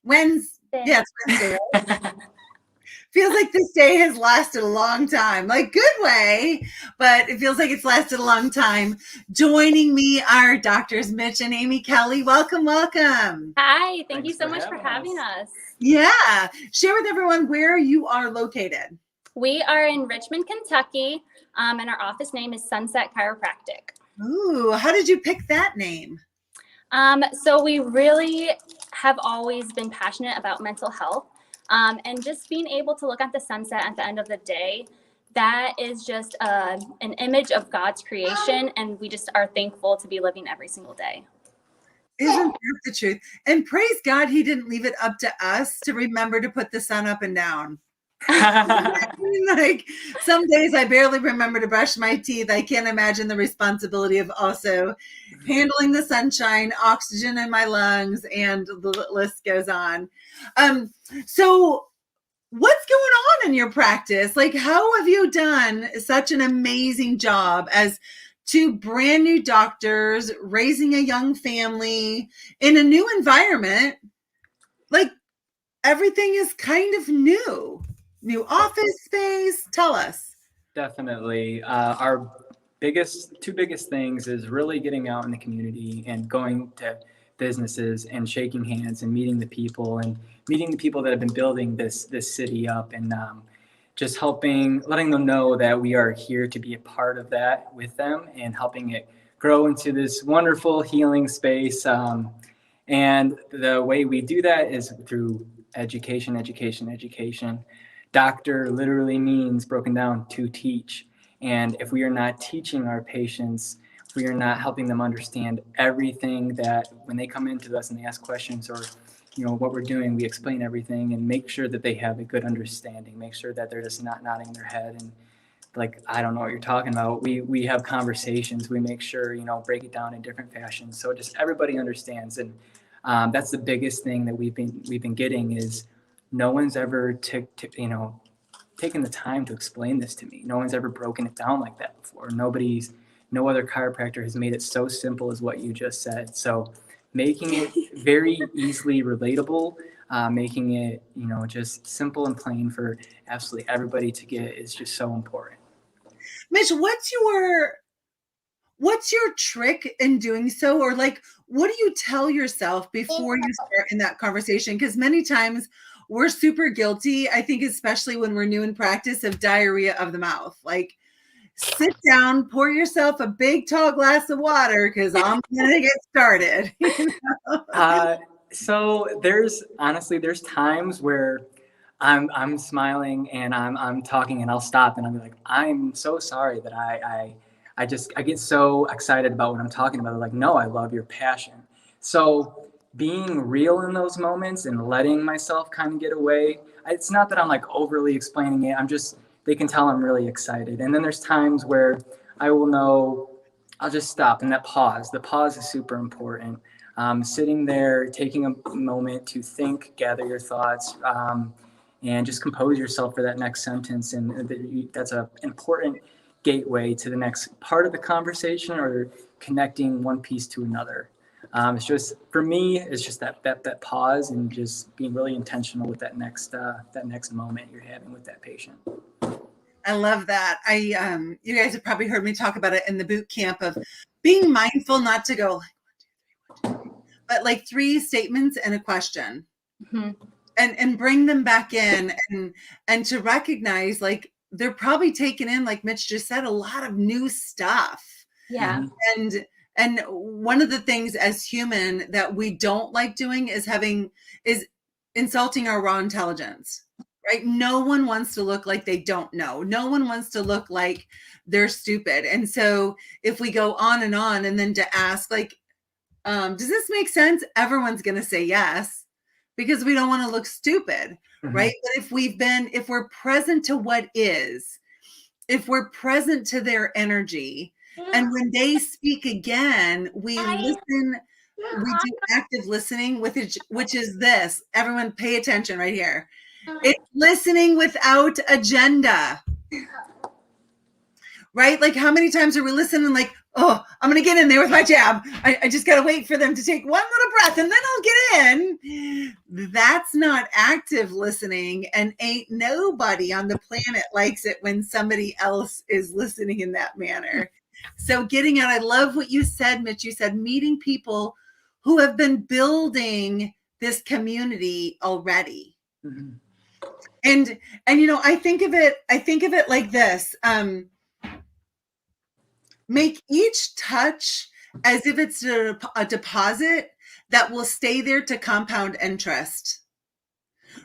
Wednesday. Yeah, it's Wednesday, right? Feels like this day has lasted a long time, like good way, but it feels like it's lasted a long time. Joining me are doctors Mitch and Amy Kelly. Welcome. Hi, thank you so much for having us. Yeah. Share with everyone where you are located. We are in Richmond, Kentucky, and our office name is Sunset Chiropractic. Ooh, how did you pick that name? So we really have always been passionate about mental health. And just being able to look at the sunset at the end of the day, that is just an image of God's creation, and we just are thankful to be living every single day. Isn't that the truth? And praise God, he didn't leave it up to us to remember to put the sun up and down. Like some days I barely remember to brush my teeth. I can't imagine the responsibility of also handling the sunshine, oxygen in my lungs, and the list goes on. So what's going on in your practice? Like, how have you done such an amazing job as two brand new doctors raising a young family in a new environment? Like, everything is kind of new office space. Tell us. Definitely. Our two biggest things is really getting out in the community and going to businesses and shaking hands and meeting the people that have been building this city up, and just letting them know that we are here to be a part of that with them and helping it grow into this wonderful healing space. And the way we do that is through education. Doctor literally means, broken down, to teach. And if we are not teaching our patients, if we are not helping them understand everything, that when they come into us and they ask questions, or what we're doing, we explain everything and make sure that they have a good understanding, make sure that they're just not nodding their head and like, I don't know what you're talking about. We have conversations, we make sure, break it down in different fashions, so just everybody understands. And that's the biggest thing that we've been getting is no one's ever taken the time to explain this to me. No one's ever broken it down like that before. No other chiropractor has made it so simple as what you just said. So making it very easily relatable, making it, just simple and plain for absolutely everybody to get is just so important. Mitch, what's your trick in doing so? Or like, what do you tell yourself before you start in that conversation? Because many times we're super guilty, I think, especially when we're new in practice, of diarrhea of the mouth. Like, sit down, pour yourself a big tall glass of water because I'm gonna get started. So there's times where I'm smiling and I'm talking and I'll stop and I'll be like, I'm so sorry that I get so excited about what I'm talking about. Like, no, I love your passion. So being real in those moments and letting myself kind of get away. It's not that I'm like overly explaining it. They can tell I'm really excited. And then there's times where I'll just stop, and the pause is super important. Sitting there, taking a moment to think, gather your thoughts, and just compose yourself for that next sentence. And that's an important gateway to the next part of the conversation, or connecting one piece to another. It's just, for me, it's just that pause and just being really intentional with that next moment you're having with that patient. I love that. You guys have probably heard me talk about it in the boot camp of being mindful, not to go like 1, 2, 3, 1, 2, 3, but like 3 statements and a question, and bring them back in, and to recognize, like, they're probably taking in, like Mitch just said, a lot of new stuff. Yeah. And one of the things as human that we don't like doing is insulting our raw intelligence, right? No one wants to look like they don't know. No one wants to look like they're stupid. And so if we go on and then to ask, like, does this make sense? Everyone's going to say yes, because we don't want to look stupid, right? But if we're present to what is, if we're present to their energy, and when they speak again, we listen, we do active listening, which is this. Everyone pay attention right here. It's listening without agenda. right? Like how many times are we listening like, oh, I'm going to get in there with my jab. I just got to wait for them to take one little breath and then I'll get in. That's not active listening, and ain't nobody on the planet likes it when somebody else is listening in that manner. So getting out, I love what you said, Mitch. You said meeting people who have been building this community already. Mm-hmm. And I think of it like this. Make each touch as if it's a deposit that will stay there to compound interest,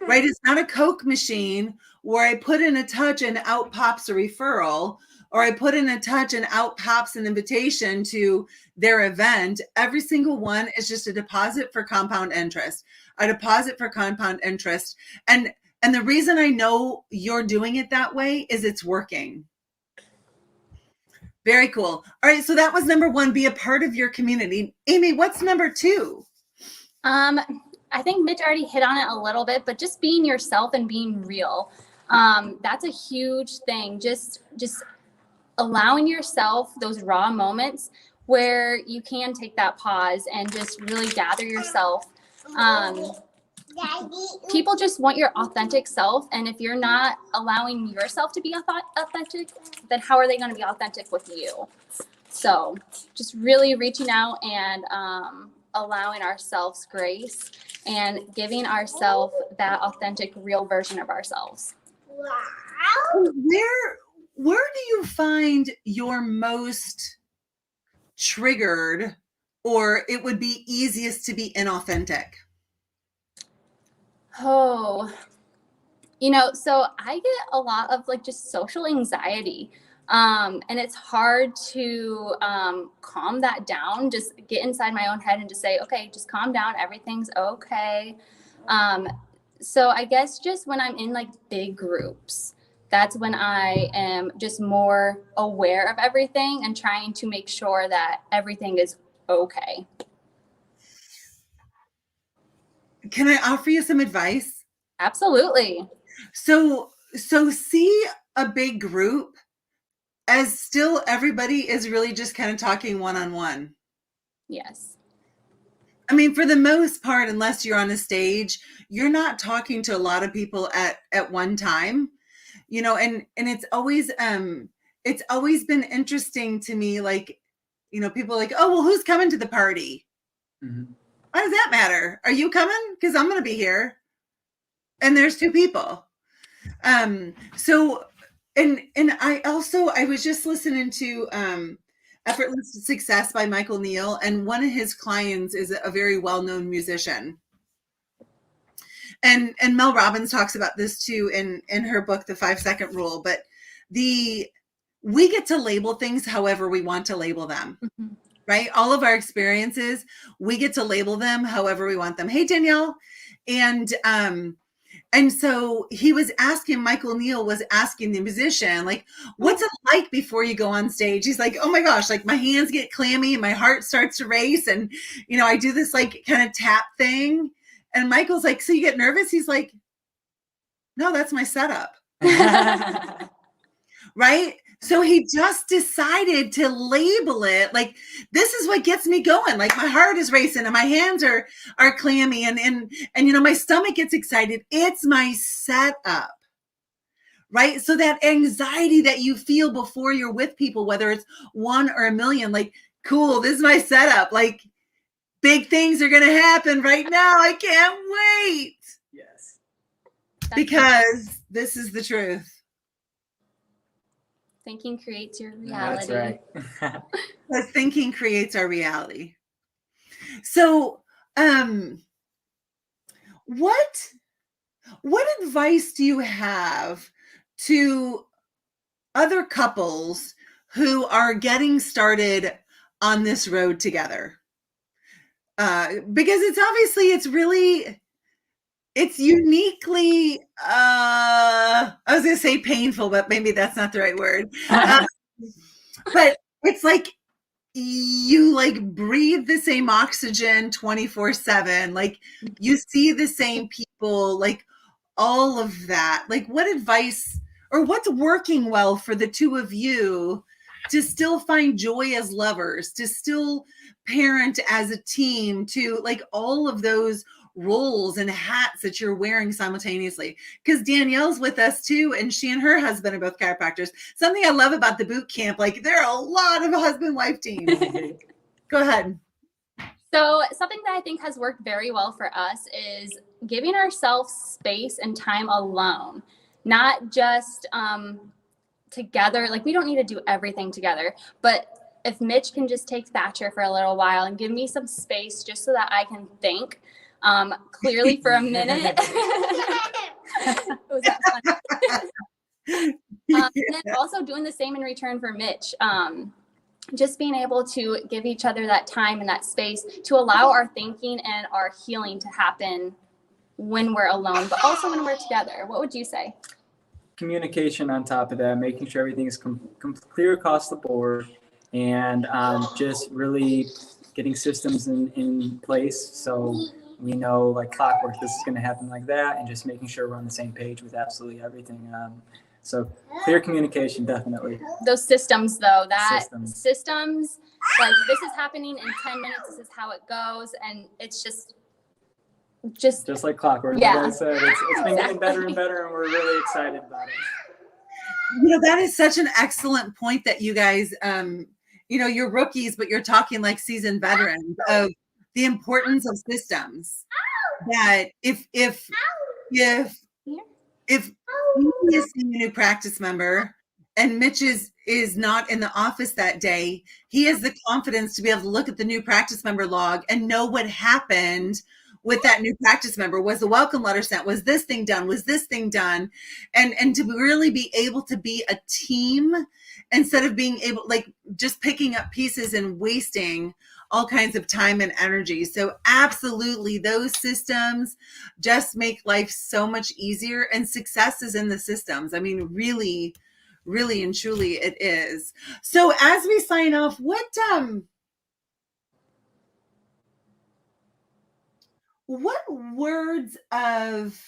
right? It's not a Coke machine where I put in a touch and out pops a referral, or I put in a touch and out pops an invitation to their event. Every single one is just a deposit for compound interest, a deposit for compound interest. And the reason I know you're doing it that way is it's working. Very cool. All right. So that was number one, be a part of your community. Amy, what's number two? I think Mitch already hit on it a little bit, but just being yourself and being real. That's a huge thing. Just allowing yourself those raw moments where you can take that pause and just really gather yourself. People just want your authentic self, and if you're not allowing yourself to be authentic, then how are they going to be authentic with you? So just really reaching out and allowing ourselves grace and giving ourselves that authentic, real version of ourselves. Where do you find you're most triggered, or it would be easiest to be inauthentic? Oh, so I get a lot of like just social anxiety. And it's hard to calm that down, just get inside my own head and just say, okay, just calm down. Everything's okay. So I guess just when I'm in like big groups, that's when I am just more aware of everything and trying to make sure that everything is okay. Can I offer you some advice? Absolutely. So see a big group as still everybody is really just kind of talking one-on-one. Yes. I mean, for the most part, unless you're on a stage, you're not talking to a lot of people at one time, and it's always been interesting to me, like, people are like, oh, well, who's coming to the party? Mm-hmm. Why does that matter? Are you coming? Because I'm going to be here. And there's two people. So, and I was just listening to Effortless Success by Michael Neal, and one of his clients is a very well-known musician. And Mel Robbins talks about this too in her book, The 5-Second Rule. But we get to label things however we want to label them. Mm-hmm. Right? All of our experiences, we get to label them however we want them. Hey, Danielle. And so Michael Neal was asking the musician, like, what's it like before you go on stage? He's like, oh my gosh, like my hands get clammy and my heart starts to race. And, I do this like kind of tap thing. And Michael's like, so you get nervous? He's like, no, that's my setup. Right? So he just decided to label it like, this is what gets me going. Like my heart is racing and my hands are clammy and my stomach gets excited. It's my setup, right? So that anxiety that you feel before you're with people, whether it's one or a million, like, cool, this is my setup. Like big things are going to happen right now. I can't wait. Yes. Because this is the truth. Thinking creates your reality. That's right. Because thinking creates our reality. So, what advice do you have to other couples who are getting started on this road together? Because it's uniquely, I was going to say painful, but maybe that's not the right word. But it's like you like breathe the same oxygen 24/7. Like you see the same people, like all of that. Like what advice or what's working well for the two of you to still find joy as lovers, to still parent as a team, to like all of those roles and hats that you're wearing simultaneously. Because Danielle's with us too, and she and her husband are both chiropractors. Something I love about the boot camp, like there are a lot of husband-wife teams. Go ahead. So something that I think has worked very well for us is giving ourselves space and time alone, not just together. Like we don't need to do everything together, but if Mitch can just take Thatcher for a little while and give me some space just so that I can think clearly for a minute. Was that fun? And then also doing the same in return for Mitch. Just being able to give each other that time and that space to allow our thinking and our healing to happen when we're alone, but also when we're together. What would you say? Communication on top of that, making sure everything is clear across the board, and just really getting systems in place so we know like clockwork, this is going to happen like that, and just making sure we're on the same page with absolutely everything. So clear communication, definitely. Those systems, though, systems, like this is happening in 10 minutes, this is how it goes, and it's just like clockwork. Yeah. Like I said, it's been getting better and better, and we're really excited about it. You know, that is such an excellent point that you guys, you know, you're rookies, but you're talking like seasoned veterans of the importance of systems. That if he is seeing a new practice member and Mitch is not in the office that day, he has the confidence to be able to look at the new practice member log and know what happened with that new practice member. Was the welcome letter sent? Was this thing done? Was this thing done? And to really be able to be a team instead of being able, like just picking up pieces and wasting all kinds of time and energy. So absolutely, those systems just make life so much easier, and success is in the systems. I mean, really, really and truly it is. So as we sign off, what words of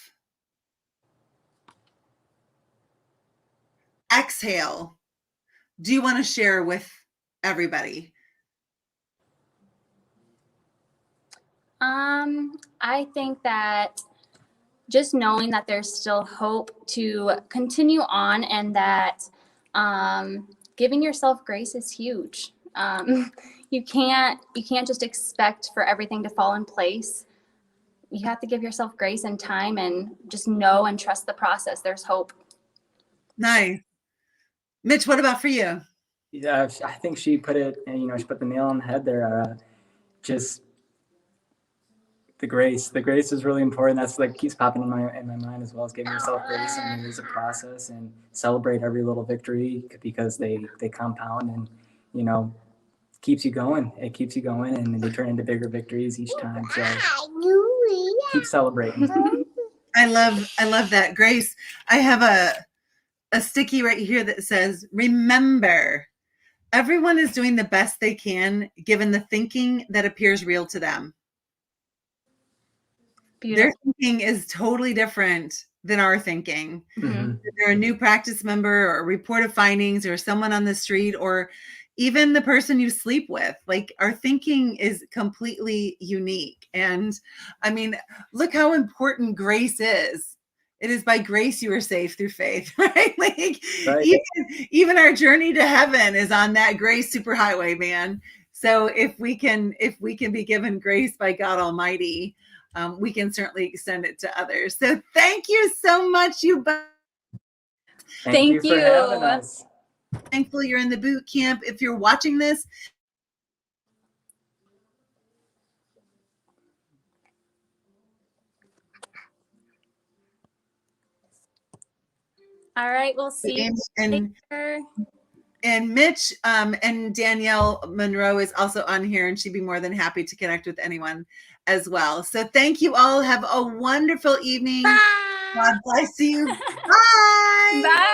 exhale do you want to share with everybody? I think that just knowing that there's still hope to continue on, and that giving yourself grace is huge. You can't just expect for everything to fall in place. You have to give yourself grace and time, and just know and trust the process. There's hope. Nice. Mitch, what about for you? Yeah, I think she put it, she put the nail on the head there. Just the grace is really important. That's like keeps popping in my mind, as well as giving yourself grace. And it is a process, and celebrate every little victory, because they compound, and keeps you going. It keeps you going, and they turn into bigger victories each time. So keep celebrating. I love that, Grace. I have a sticky right here that says, remember, everyone is doing the best they can given the thinking that appears real to them. Beautiful. Their thinking is totally different than our thinking. Mm-hmm. They're a new practice member, or a report of findings, or someone on the street, or even the person you sleep with. Like, our thinking is completely unique. And I mean, look how important grace is. It is by grace you are saved through faith, right? Like, right. Even our journey to heaven is on that grace superhighway, man. So if we can be given grace by God Almighty, we can certainly extend it to others. So thank you so much, you both. Thank you for having us. Thankful you're in the boot camp. If you're watching this, all right, we'll see you later. And Mitch and Danielle Monroe is also on here, and she'd be more than happy to connect with anyone as well. So thank you all. Have a wonderful evening. Bye. God bless you. Bye. Bye.